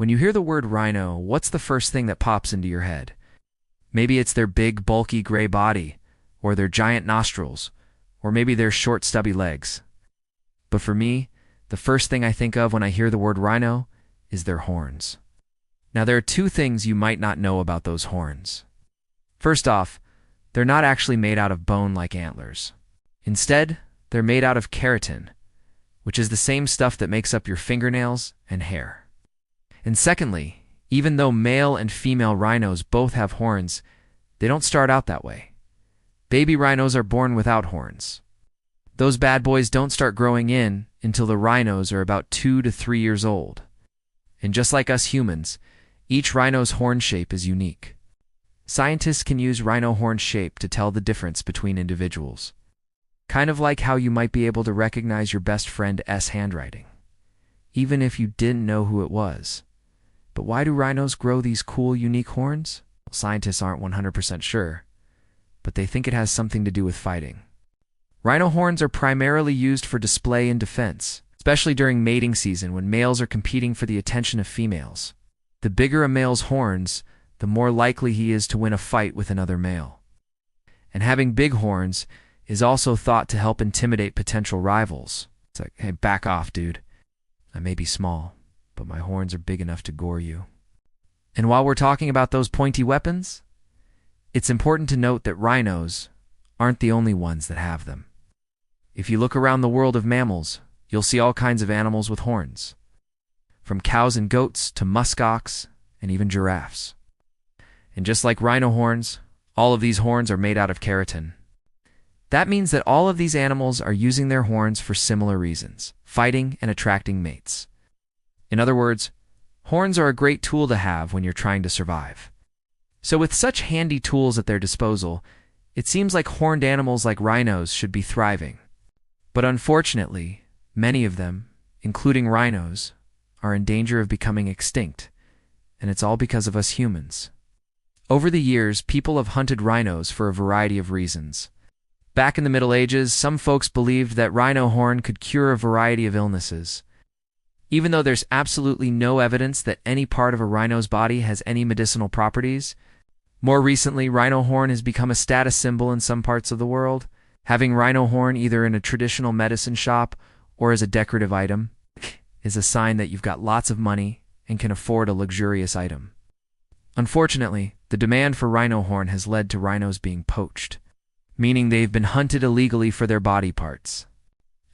When you hear the word rhino, what's the first thing that pops into your head? Maybe it's their big, bulky gray body, or their giant nostrils, or maybe their short, stubby legs. But for me, the first thing I think of when I hear the word rhino is their horns. Now, there are two things you might not know about those horns. First off, they're not actually made out of bone like antlers. Instead, they're made out of keratin, which is the same stuff that makes up your fingernails and hair. And secondly, even though male and female rhinos both have horns, they don't start out that way. Baby rhinos are born without horns. Those bad boys don't start growing in until the rhinos are about 2 to 3 years old. And just like us humans, each rhino's horn shape is unique. Scientists can use rhino horn shape to tell the difference between individuals. Kind of like how you might be able to recognize your best friend's handwriting, even if you didn't know who it was. But why do rhinos grow these cool, unique horns? Well, scientists aren't 100% sure, but they think it has something to do with fighting. Rhino horns are primarily used for display and defense, especially during mating season when males are competing for the attention of females. The bigger a male's horns, the more likely he is to win a fight with another male. And having big horns is also thought to help intimidate potential rivals. It's like, hey, back off, dude. I may be small, but my horns are big enough to gore you. And while we're talking about those pointy weapons, it's important to note that rhinos aren't the only ones that have them. If you look around the world of mammals, you'll see all kinds of animals with horns, from cows and goats to muskox and even giraffes. And just like rhino horns, all of these horns are made out of keratin. That means that all of these animals are using their horns for similar reasons: fighting and attracting mates. In other words, horns are a great tool to have when you're trying to survive. So with such handy tools at their disposal, it seems like horned animals like rhinos should be thriving. But unfortunately, many of them, including rhinos, are in danger of becoming extinct, and it's all because of us humans. Over the years, people have hunted rhinos for a variety of reasons. Back in the Middle Ages, some folks believed that rhino horn could cure a variety of illnesses. Even though there's absolutely no evidence that any part of a rhino's body has any medicinal properties, more recently, rhino horn has become a status symbol in some parts of the world. Having rhino horn either in a traditional medicine shop or as a decorative item is a sign that you've got lots of money and can afford a luxurious item. Unfortunately, the demand for rhino horn has led to rhinos being poached, meaning they've been hunted illegally for their body parts.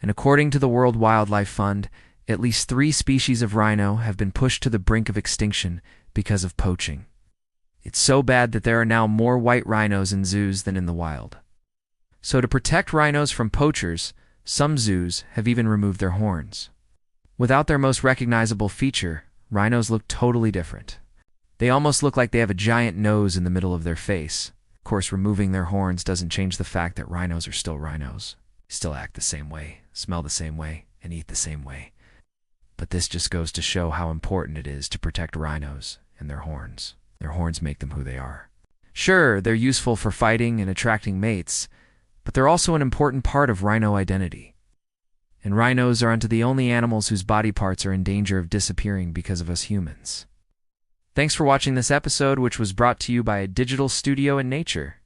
And according to the World Wildlife Fund, at least 3 species of rhino have been pushed to the brink of extinction because of poaching. It's so bad that there are now more white rhinos in zoos than in the wild. So to protect rhinos from poachers, some zoos have even removed their horns. Without their most recognizable feature, rhinos look totally different. They almost look like they have a giant nose in the middle of their face. Of course, removing their horns doesn't change the fact that rhinos are still rhinos. They still act the same way, smell the same way, and eat the same way. But this just goes to show how important it is to protect rhinos and their horns. Their horns make them who they are. Sure, they're useful for fighting and attracting mates, but they're also an important part of rhino identity. And rhinos aren't the only animals whose body parts are in danger of disappearing because of us humans. Thanks for watching this episode, which was brought to you by a digital studio in nature.